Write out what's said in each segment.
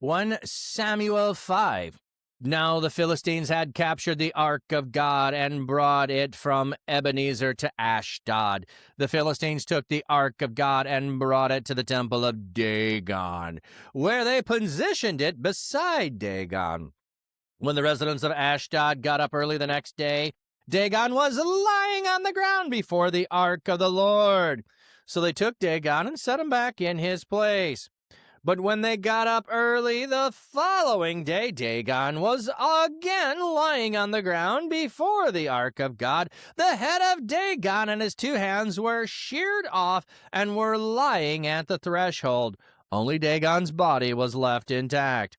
1 Samuel 5. Now the Philistines had captured the Ark of God and brought it from Ebenezer to Ashdod. The Philistines took the Ark of God and brought it to the temple of Dagon, where they positioned it beside Dagon. When the residents of Ashdod got up early the next day, Dagon was lying on the ground before the Ark of the Lord. So they took Dagon and set him back in his place. But when they got up early the following day, Dagon was again lying on the ground before the Ark of God. The head of Dagon and his 2 hands were sheared off and were lying at the threshold. Only Dagon's body was left intact.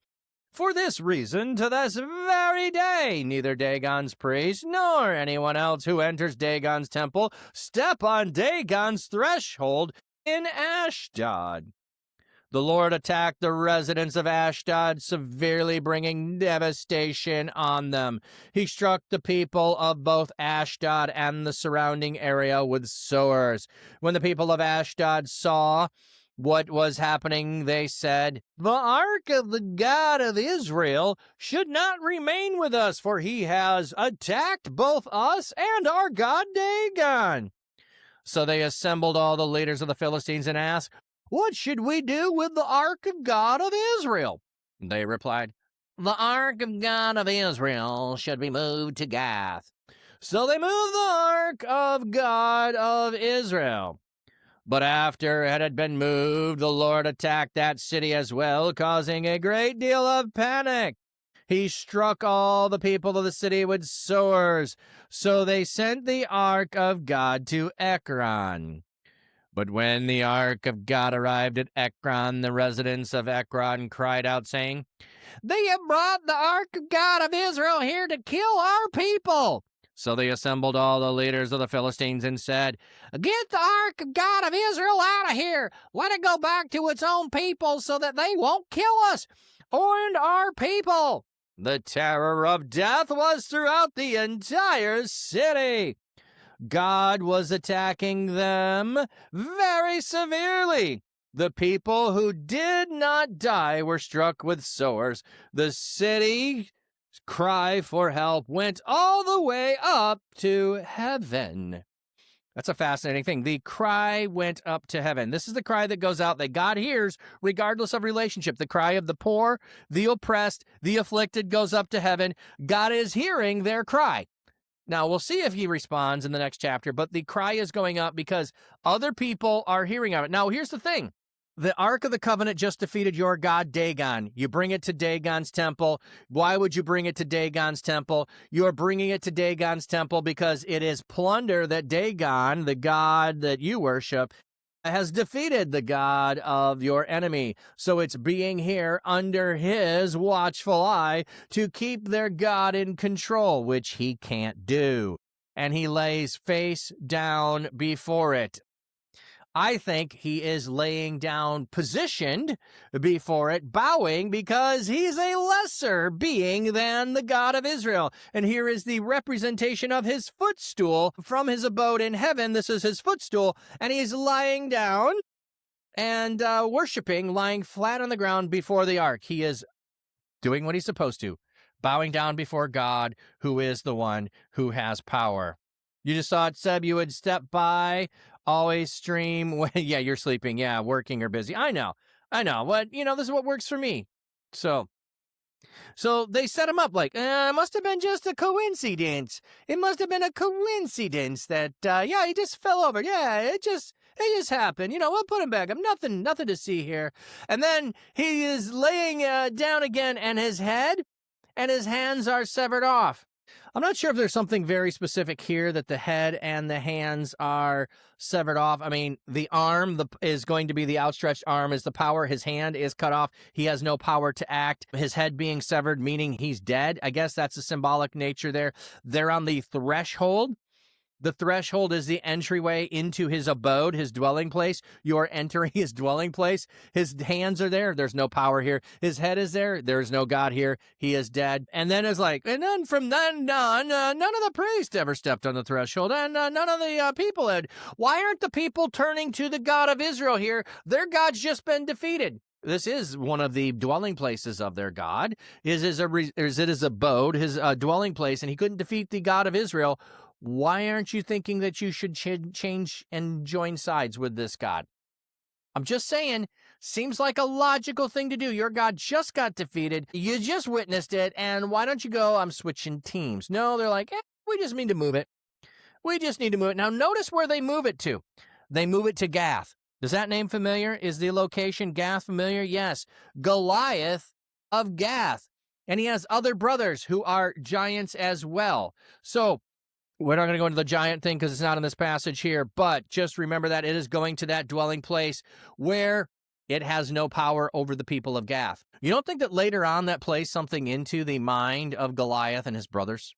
For this reason, to this very day, neither Dagon's priest nor anyone else who enters Dagon's temple step on Dagon's threshold in Ashdod. The Lord attacked the residents of Ashdod, severely bringing devastation on them. He struck the people of both Ashdod and the surrounding area with sores. When the people of Ashdod saw what was happening, they said, "The Ark of the God of Israel should not remain with us, for he has attacked both us and our God Dagon." So they assembled all the leaders of the Philistines and asked, "What should we do with the Ark of God of Israel?" They replied, "The Ark of God of Israel should be moved to Gath." So they moved the Ark of God of Israel. But after it had been moved, the Lord attacked that city as well, causing a great deal of panic. He struck all the people of the city with sores. So they sent the Ark of God to Ekron. But when the Ark of God arrived at Ekron, the residents of Ekron cried out, saying, "They have brought the Ark of God of Israel here to kill our people." So they assembled all the leaders of the Philistines and said, "Get the Ark of God of Israel out of here. Let it go back to its own people so that they won't kill us and our people." The terror of death was throughout the entire city. God was attacking them very severely. The people who did not die were struck with sores. The city's cry for help went all the way up to heaven. That's a fascinating thing. The cry went up to heaven. This is the cry that goes out that God hears regardless of relationship. The cry of the poor, the oppressed, the afflicted goes up to heaven. God is hearing their cry. Now, we'll see if he responds in the next chapter, but the cry is going up because other people are hearing of it. Now, here's the thing. The Ark of the Covenant just defeated your god Dagon. You bring it to Dagon's temple. Why would you bring it to Dagon's temple? You're bringing it to Dagon's temple because it is plunder that Dagon, the god that you worship, has defeated the god of your enemy. So it's being here under his watchful eye to keep their god in control, which he can't do. And he lays face down before it. I think he is laying down positioned before it, bowing, because he's a lesser being than the God of Israel. And here is the representation of his footstool from his abode in heaven. This is his footstool, and he's lying down and worshiping, lying flat on the ground before the ark. He is doing what he's supposed to, bowing down before God, who is the one who has power. You just saw it, Seb. You would step by, always stream when, yeah, you're sleeping, yeah, working or busy. I know. What, this is what works for me. So they set him up like, it must have been just a coincidence. It must have been a coincidence that, he just fell over. Yeah, it just happened. We'll put him back up. Nothing to see here. And then he is laying down again, and his head and his hands are severed off. I'm not sure if there's something very specific here that the head and the hands are severed off. I mean, the arm is going to be the outstretched arm is the power. His hand is cut off. He has no power to act. His head being severed, meaning he's dead. I guess that's the symbolic nature there. They're on the threshold. The threshold is the entryway into his abode, his dwelling place. You're entering his dwelling place. His hands are there. There's no power here. His head is there. There's no God here. He is dead. And then from then on, none of the priests ever stepped on the threshold, and none of the people had. Why aren't the people turning to the God of Israel here? Their God's just been defeated. This is one of the dwelling places of their God. Is it his abode, his dwelling place, and he couldn't defeat the God of Israel. Why aren't you thinking that you should change and join sides with this God? I'm just saying, seems like a logical thing to do. Your God just got defeated. You just witnessed it, and why don't you go, I'm switching teams? No, they're like, we just need to move it. We just need to move it. Now, notice where they move it to. They move it to Gath. Does that name familiar? Is the location Gath familiar? Yes. Goliath of Gath. And he has other brothers who are giants as well. So we're not going to go into the giant thing because it's not in this passage here, but just remember that it is going to that dwelling place where it has no power over the people of Gath. You don't think that later on that plays something into the mind of Goliath and his brothers?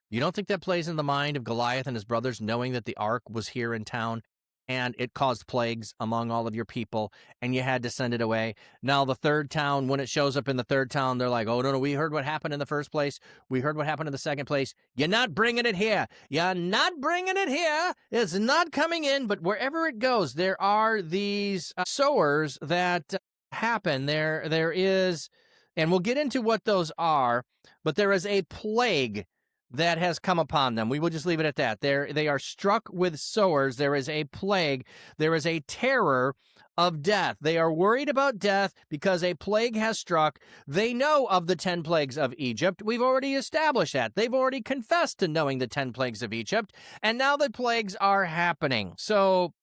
You don't think that plays in the mind of Goliath and his brothers, knowing that the ark was here in town and it caused plagues among all of your people and you had to send it away? Now, the third town, when it shows up in the third town, they're like, oh, no, we heard what happened in the first place. We heard what happened in the second place. You're not bringing it here. You're not bringing it here. It's not coming in. But wherever it goes, there are these sowers that happen. There is, and we'll get into what those are, but there is a plague that has come upon them. We will just leave it at that. They are struck with sowers. There is a plague. There is a terror of death. They are worried about death because a plague has struck. They know of the 10 plagues of Egypt. We've already established that. They've already confessed to knowing the 10 plagues of Egypt, and now the plagues are happening. So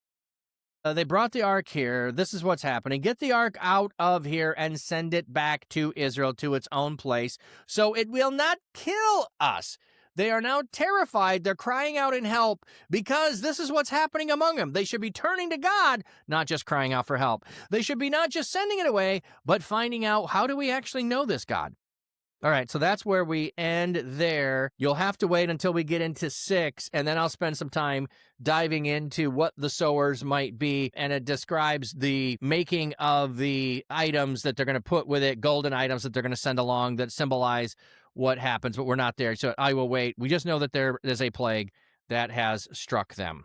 they brought the ark here. This is what's happening. Get the ark out of here and send it back to Israel, to its own place, so it will not kill us. They are now terrified. They're crying out in help because this is what's happening among them. They should be turning to God, not just crying out for help. They should be not just sending it away, but finding out, how do we actually know this God? All right, so that's where we end there. You'll have to wait until we get into 6, and then I'll spend some time diving into what the sowers might be, and it describes the making of the items that they're going to put with it, golden items that they're going to send along that symbolize what happens, but we're not there, so I will wait. We just know that there is a plague that has struck them.